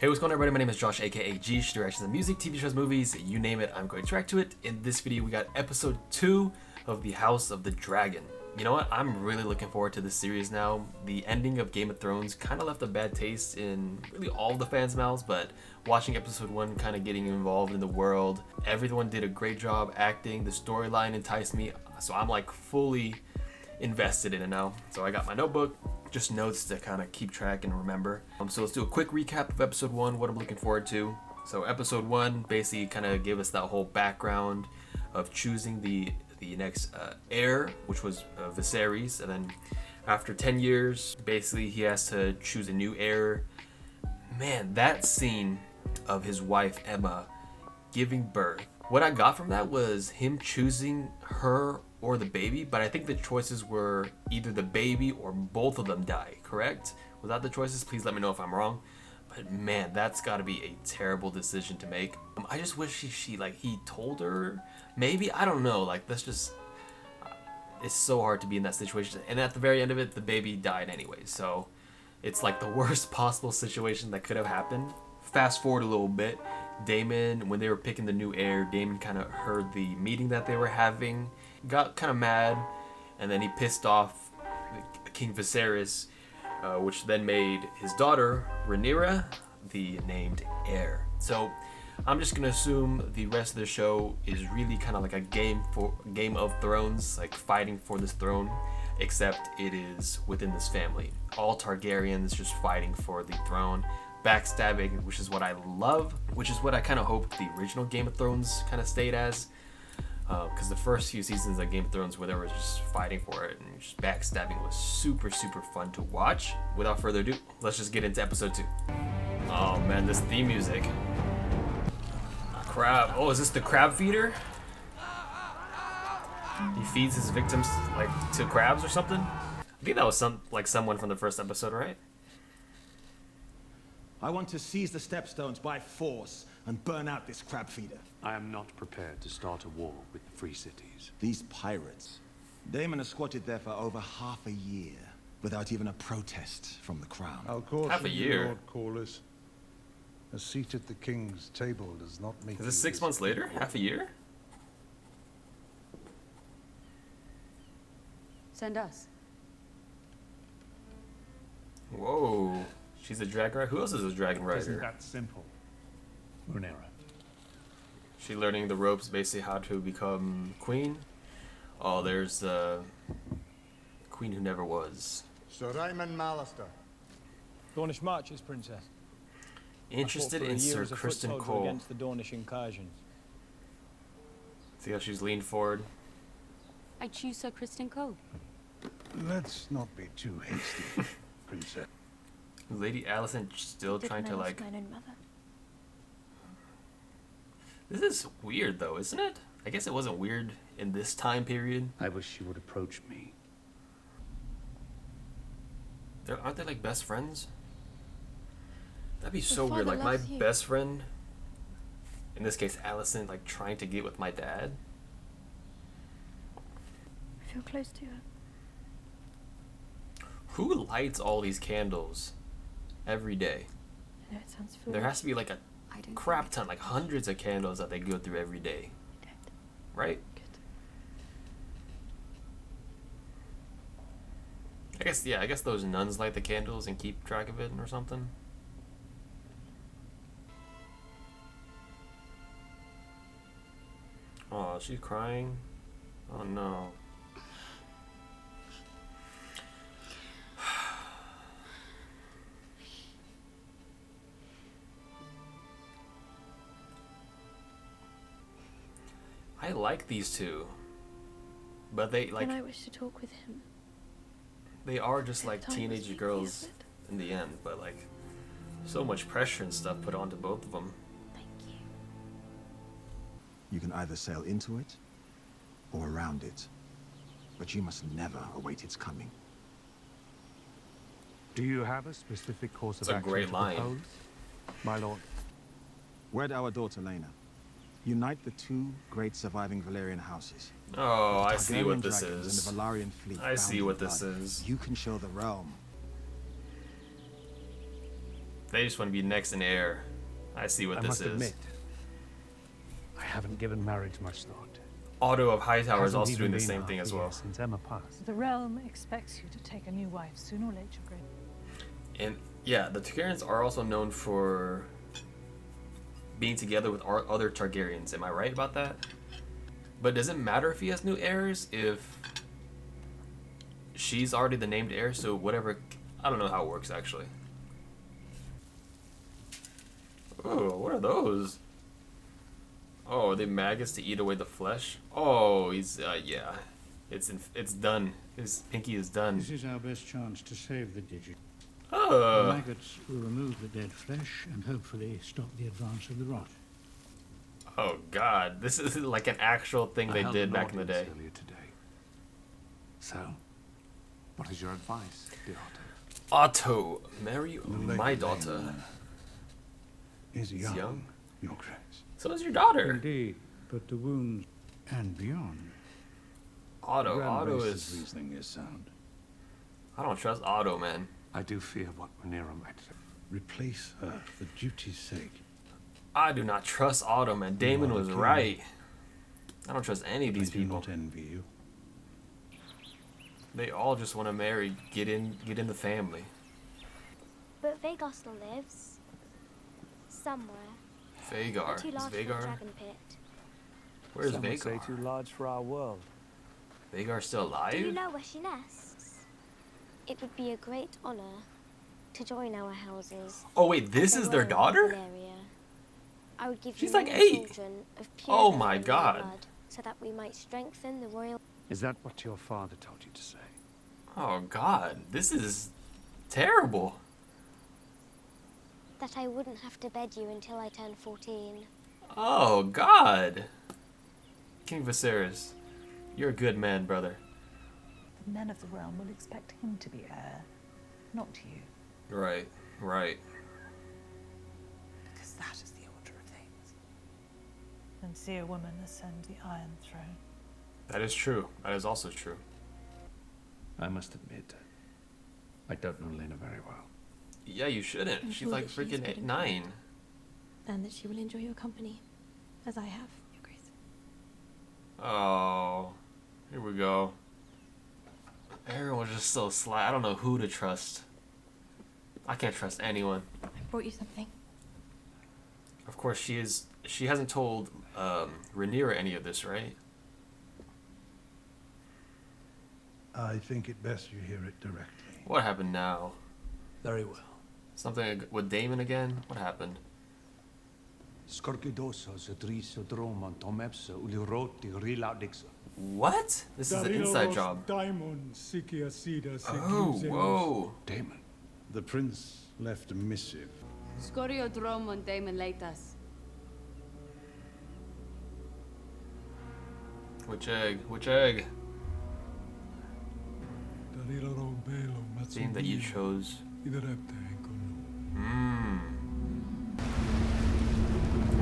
Hey, what's going on, everybody? My name is Josh, aka Geesh. Directions of music, TV shows, movies, you name it, I'm going to react to it. In this video, we got episode 2 of The House of the Dragon. You know what? I'm really looking forward to this series now. The ending of Game of Thrones kind of left a bad taste in really all the fans' mouths, but watching episode 1, kind of getting involved in the world, everyone did a great job acting. The storyline enticed me, so I'm like fully invested in it now. So I got my notebook, just notes to kind of keep track and remember. So let's do a quick recap of episode 1, what I'm looking forward to. So episode 1 basically kind of gave us that whole background of choosing the next heir, which was Viserys, and then after 10 years, basically he has to choose a new heir. Man, that scene of his wife Emma giving birth, what I got from that was him choosing her or the baby, but I think the choices were either the baby or both of them die, correct? Was that the choices? Please let me know if I'm wrong. But man, that's gotta be a terrible decision to make. I just wish he told her, maybe, I don't know, like that's just, it's so hard to be in that situation. And at the very end of it, the baby died anyway, so it's like the worst possible situation that could have happened. Fast forward a little bit, Daemon, when they were picking the new heir, Daemon kind of heard the meeting that they were having, got kind of mad, and then he pissed off King Viserys, which then made his daughter Rhaenyra the named heir. So I'm just gonna assume the rest of the show is really kind of like a Game of Thrones, like fighting for this throne, except it is within this family. All Targaryens just fighting for the throne, backstabbing, which is what I love, which is what I kind of hoped the original Game of Thrones kind of stayed as. Because the first few seasons of Game of Thrones where they were just fighting for it and just backstabbing was super fun to watch. Without further ado, let's just get into episode 2. Oh man, this theme music. Crab. Oh, is this the crab feeder? He feeds his victims like to crabs or something? I think that was someone from the first episode, right? I want to seize the stepstones by force and burn out this crab feeder. I am not prepared to start a war with the free cities. These pirates. Daemon has squatted there for over half a year without even a protest from the crown. I'll caution Half a you, year? Lord Corlys. A seat at the king's table does not make Is this you 6 months later? Half a year? Send us. Whoa. She's a dragon rider? Who else is a dragon It isn't rider? that simple. Rhaenyra. She learning the ropes, basically how to become queen. Oh, there's the queen who never was. Sir Raymond Mallister. Dornish marches, Princess. Interested I fought for in a year Sir as a foot Kristen soldier Cole. against the Dornish incursions. See how she's leaned forward? I choose Sir Kristen Cole. Let's not be too hasty, Princess. Lady Alicent still trying to like... Mein mother. This is weird though, isn't it? I guess it wasn't weird in this time period. I wish you would approach me. Aren't they like best friends? That'd be Your so weird. father Like my loves you. best friend, in this case Alicent, like trying to get with my dad. I feel close to her. Who lights all these candles every day? I know it sounds foolish. There has to be like a I don't crap ton, like hundreds of candles that they go through every day, You don't. right? Good. I guess those nuns light the candles and keep track of it or something. Oh, she's crying. Oh no. I like these two, but they like And I wish to talk with him. they are just like Time teenage must make me girls of it. in the end, but like so much pressure and stuff put onto both of them. Thank you. You can either sail into it or around it, but you must never await its coming. Do you have a specific course It's of a action great to line. propose, my lord? Wed our daughter Laena. Unite the two great surviving Valyrian houses. Oh, The I see what Targaryen this dragons is. And the Valyrian fleet I see bound what in this blood. is. You can show the realm. They just want to be next in heir. I see what I this must is. admit, I haven't given marriage much thought. Otto of Hightower is Hasn't also even doing the been same half thing a as year well. Since Emma passed. The realm expects you to take a new wife sooner or later, Grey. And yeah, the Targaryens are also known for being together with other Targaryens. Am I right about that? But does it matter if he has new heirs if she's already the named heir? So whatever, I don't know how it works actually. Oh, what are those? Oh, are they maggots to eat away the flesh? Oh, he's yeah, it's done. His pinky is done. This is our best chance to save the Digit. The Oh, maggots will remove the dead flesh and hopefully stop the advance of the rot. oh God, this is like an actual thing I they held did an back in the day. audience earlier today. So, what is your advice, dear Otto? Otto, marry The late my daughter. Daemon is young, young? Your Grace. So is your daughter. Indeed, but the wounds and beyond. Otto, Grand Otto Mace's is. reasoning is sound. I don't trust Otto, man. I do fear what Rhaenyra might do. Replace her for duty's sake. I do not trust Otto, man. Damon are the was king. right. I don't trust any of I these do people. not envy you. They all just want to marry, get in the family. But Vhagar still lives. Somewhere. Vhagar. Not too Is large for the Vhagar? dragon pit. Where's Some would say too Vhagar? large for our world. Vhagar still Do you alive? know where she nests? It would be a great honor to join our houses. Oh wait, this as is a their royal daughter? Valeria. I would give She's you like many 8. children of pure Oh my Valyrian God. blood, so that we might strengthen the royal. Is that what your father told you to say? Oh God, this is terrible. That I wouldn't have to bed you until I turned 14. Oh God. King Viserys, you're a good man, brother. The men of the realm will expect him to be heir, not you. Right, right. Because that is the order of things. And see a woman ascend the Iron Throne. That is true. That is also true. I must admit, I don't know Lena very well. Yeah, you shouldn't. I'm She's sure like that she is freaking good and 9. And that she will enjoy your company, as I have, Your Grace. Oh, here we go. Everyone was just so sly. I don't know who to trust. I can't trust anyone. I brought you something. Of course, she hasn't told Rhaenyra any of this, right? I think it best you hear it directly. What happened now? Very well. Something with Daemon again? What happened? What? This is an inside job. Oh, whoa. Damon. The prince left a missive. Scorio Dromon Daemon Leitas. Which egg? Which egg? Seeing that you chose.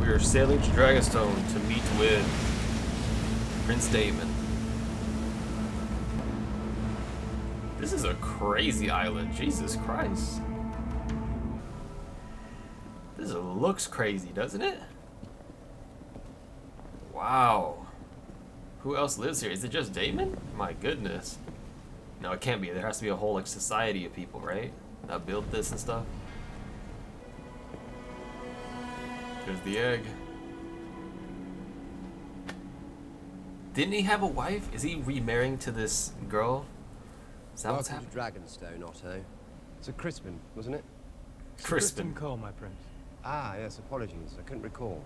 We are sailing to Dragonstone to meet with Prince Daemon. This is a crazy island, Jesus Christ. This looks crazy, doesn't it? Wow. Who else lives here? Is it just Daemon? My goodness. No, it can't be. There has to be a whole like society of people, right? That built this and stuff. There's the egg. Didn't he have a wife? Is he remarrying to this girl? Is that what's Welcome happening? to Dragonstone, Otto. It's a Crispin, wasn't it? Crispin. Cole, my prince. Ah, yes, apologies. I couldn't recall.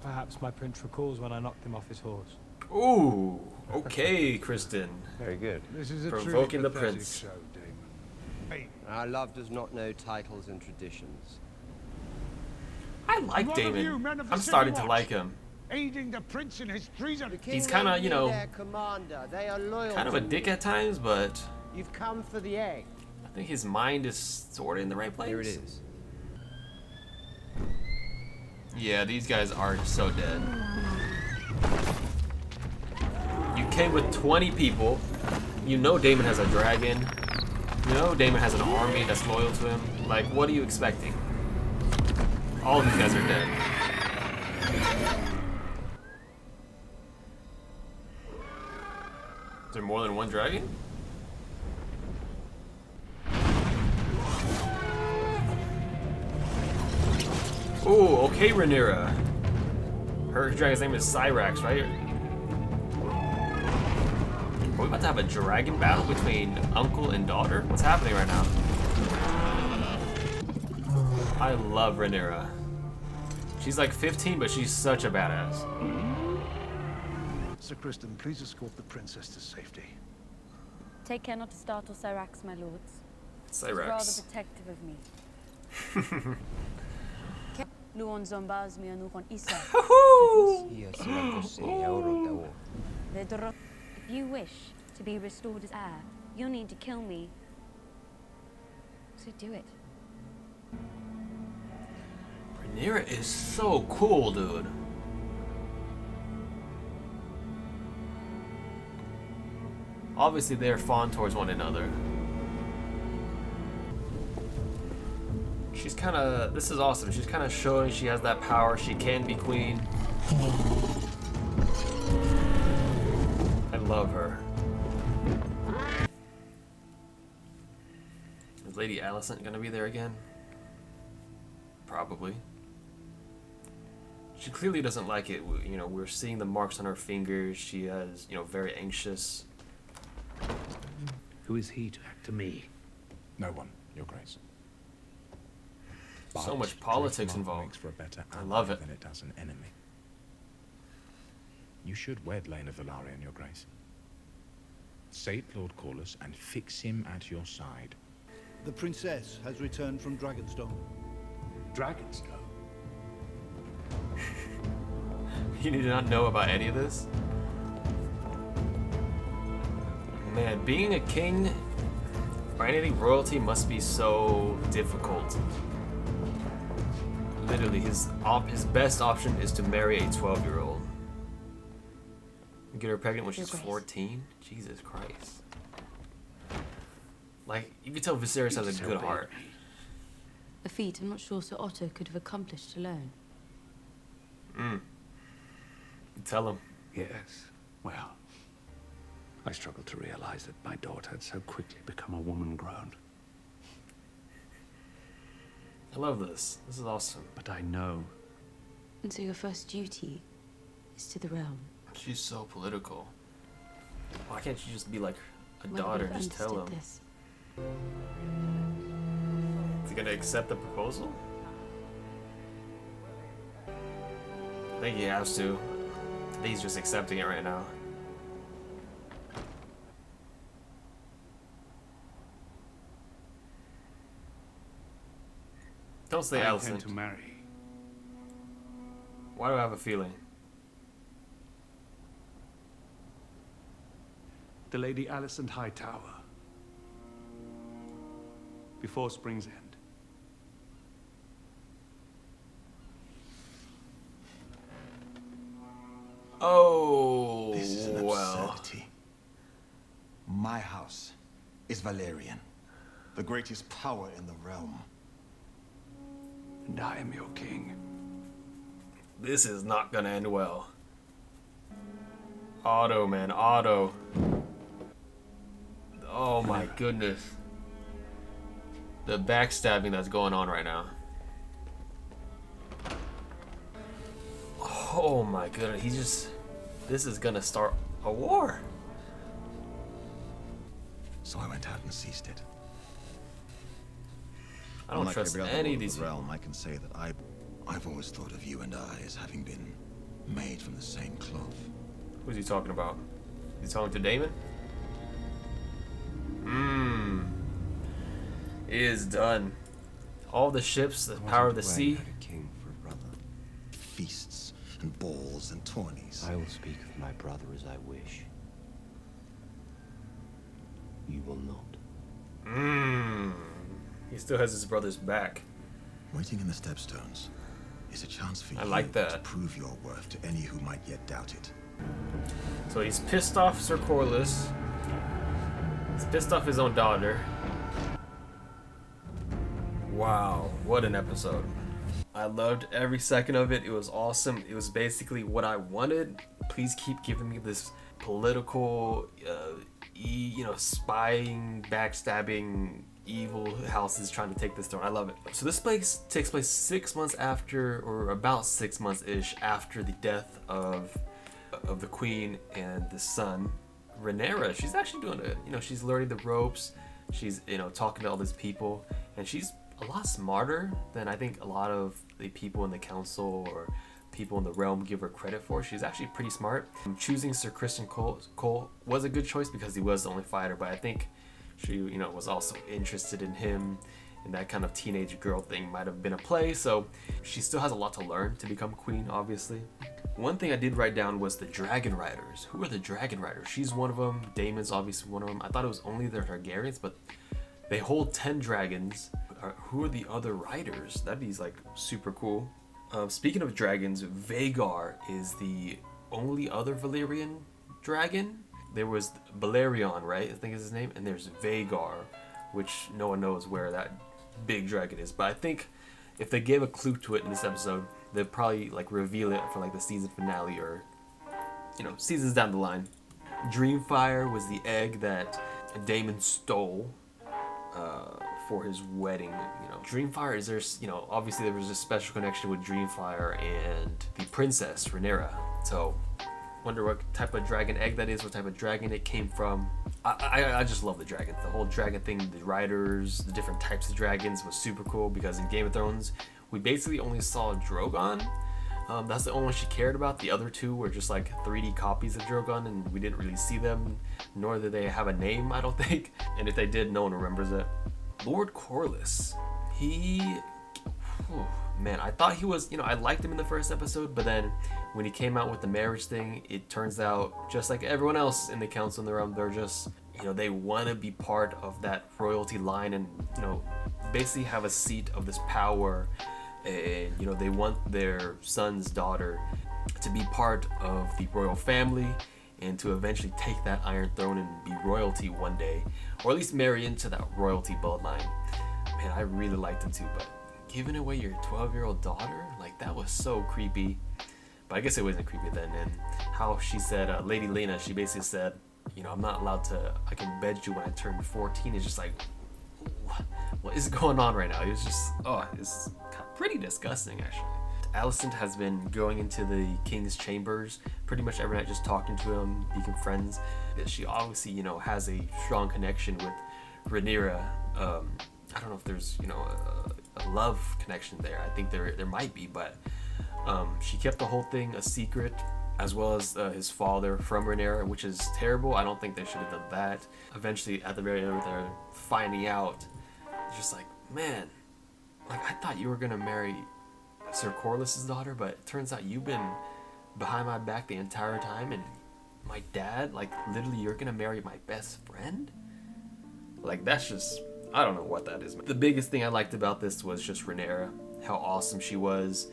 Perhaps my prince recalls when I knocked him off his horse. Ooh, okay, Kristen. Very good. This is a Provoking truly the pathetic prince. show, Damon. Our love does not know titles and traditions. I like One of you, Damon. men of the I'm City starting to Watch. like him. Aiding the prince in his treason. He's kinda, you know, their commander. They are loyal. Kind of a to dick you. at times, but You've come for the egg. I think his mind is sort of in the right place. Here it is. Yeah, these guys are so dead. You came with 20 people. You know Daemon has a dragon. You know Daemon has an army that's loyal to him. Like, what are you expecting? All of these guys are dead. Is there more than one dragon? Ooh, okay, Rhaenyra. Her dragon's name is Cyrax, right? Are we about to have a dragon battle between uncle and daughter? What's happening right now? I love Rhaenyra. She's like 15, but she's such a badass. Sir Kristen, please escort the princess to safety. Take care not to startle Cyrax, my lords. Cyrax. Rather protective of me. Luon zombaz mi anukon isa. If you wish to be restored as heir, you'll need to kill me. So do it. Rhaenyra is so cool, dude. Obviously, they're fond towards one another. She's kind of... This is awesome. She's kind of showing she has that power. She can be queen. I love her. Is Lady Alicent gonna be there again? Probably. She clearly doesn't like it. You know, we're seeing the marks on her fingers. She is, you know, very anxious. Who is he to act to me? No one, Your Grace. So much politics involved. Makes for a better I love ally it. than it does an enemy. You should wed Lena Velaryon, Your Grace. Sate Lord Corlys and fix him at your side. The princess has returned from Dragonstone. Dragonstone? You did not know about any of this? Man, being a king or anything royalty must be so difficult. Literally, his best option is to marry a 12-year-old. Get her pregnant when she's 14? Jesus Christ. Like, you can tell Viserys has a good heart. A feat I'm not sure Sir Otto could have accomplished alone. Tell him. Yes. Well, I struggled to realize that my daughter had so quickly become a woman grown. I love this. This is awesome. But I know And so your first duty is to the realm. She's so political. Why can't you just be like a When daughter would and have just tell him? understood this? Is he gonna accept the proposal? I think he has to. I think he's just accepting it right now. Don't say I intend Alicent. to marry. Why do I have a feeling? The Lady Alicent Hightower. Before Spring's End. Oh, This is an well. absurdity. My house is Valerian, the greatest power in the realm. And I am your king. This is not gonna end well. Otto, man, Otto. Oh my goodness. The backstabbing that's going on right now. Oh my goodness, he just... This is gonna start a war. So I went out and seized it. I don't Unlike trust every other any lord of these the people. realm, I can say that I've always thought of you and I as having been made from the same cloth. Who's he talking about? Is he talking to Daemon? It is done. All the ships, the power of the sea. King for a brother. Feasts and balls and tourneys. I will speak of my brother as I wish. You will not. He still has his brother's back. Waiting in the Stepstones is a chance for I you like that. to prove your worth to any who might yet doubt it. So he's pissed off Sir Corlys. He's pissed off his own daughter. Wow, what an episode. I loved every second of it. It was awesome. It was basically what I wanted. Please keep giving me this political, spying, backstabbing, evil houses trying to take this throne. I love it. So this place takes place 6 months after, or about 6 months-ish after the death of the queen and the son. Rhaenyra, she's actually doing it. She's learning the ropes. She's, talking to all these people, and she's a lot smarter than I think a lot of the people in the council or people in the realm give her credit for. She's actually pretty smart. Choosing Sir Criston Cole was a good choice because he was the only fighter, but I think she, was also interested in him, and that kind of teenage girl thing might have been a play. So she still has a lot to learn to become queen, obviously. One thing I did write down was the Dragon Riders. Who are the Dragon Riders? She's one of them. Daemon's obviously one of them. I thought it was only the Targaryens, but they hold 10 dragons. Who are the other riders? That'd be like super cool. Speaking of dragons, Vhagar is the only other Valyrian dragon. There was Balerion, right? I think is his name. And there's Vhagar, which no one knows where that big dragon is. But I think if they gave a clue to it in this episode, they'd probably like reveal it for like the season finale or, seasons down the line. Dreamfire was the egg that Daemon stole for his wedding. Dreamfire is there, obviously there was a special connection with Dreamfire and the princess Rhaenyra. So wonder what type of dragon egg that is, what type of dragon it came from. I just love the dragons. The whole dragon thing, the riders, the different types of dragons was super cool because in Game of Thrones we basically only saw Drogon. That's the only one she cared about. The other two were just like 3D copies of Drogon, and we didn't really see them, nor did they have a name, I don't think. And if they did, no one remembers it. Lord Corlys, man, I thought he was, I liked him in the first episode, but then when he came out with the marriage thing, it turns out just like everyone else in the council in the realm, they're just, they want to be part of that royalty line and, basically have a seat of this power. And they want their son's daughter to be part of the royal family and to eventually take that Iron Throne and be royalty one day, or at least marry into that royalty bloodline. Man, I really liked him too, but giving away your 12-year-old daughter, like that was so creepy. But I guess it wasn't creepy then. And how she said, Lady Lena, she basically said, I'm not allowed to, I can bed you when I turn 14. It's just like, what is going on right now? It was just, it's pretty disgusting actually. Alicent has been going into the king's chambers pretty much every night, just talking to him, being friends. She obviously, has a strong connection with Rhaenyra. I don't know if there's, a love connection there. I think there might be, but she kept the whole thing a secret, as well as his father from Rhaenyra, which is terrible. I don't think they should have done that. Eventually, at the very end, they're finding out. It's just like, man, like I thought you were gonna marry Sir Corlys' daughter, but it turns out you've been behind my back the entire time, and my dad, like literally you're gonna marry my best friend? Like that's just, I don't know what that is. The biggest thing I liked about this was just Rhaenyra, how awesome she was.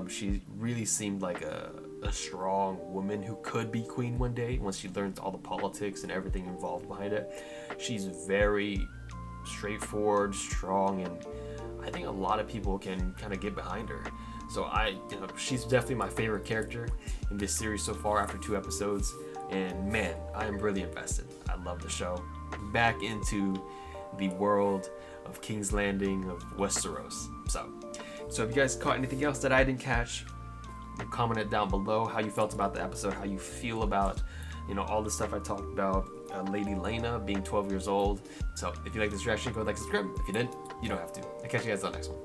She really seemed like a strong woman who could be queen one day once she learned all the politics and everything involved behind it. She's very straightforward, strong, and I think a lot of people can kind of get behind her. So she's definitely my favorite character in this series so far after 2 episodes. And man, I am really invested. I love the show. Back into the world of King's Landing, of Westeros. So if you guys caught anything else that I didn't catch, comment it down below how you felt about the episode, how you feel about all the stuff I talked about, Lady Lena being 12 years old. So if you like this reaction, go like, subscribe. If you didn't, you don't have to. I'll catch you guys on the next one.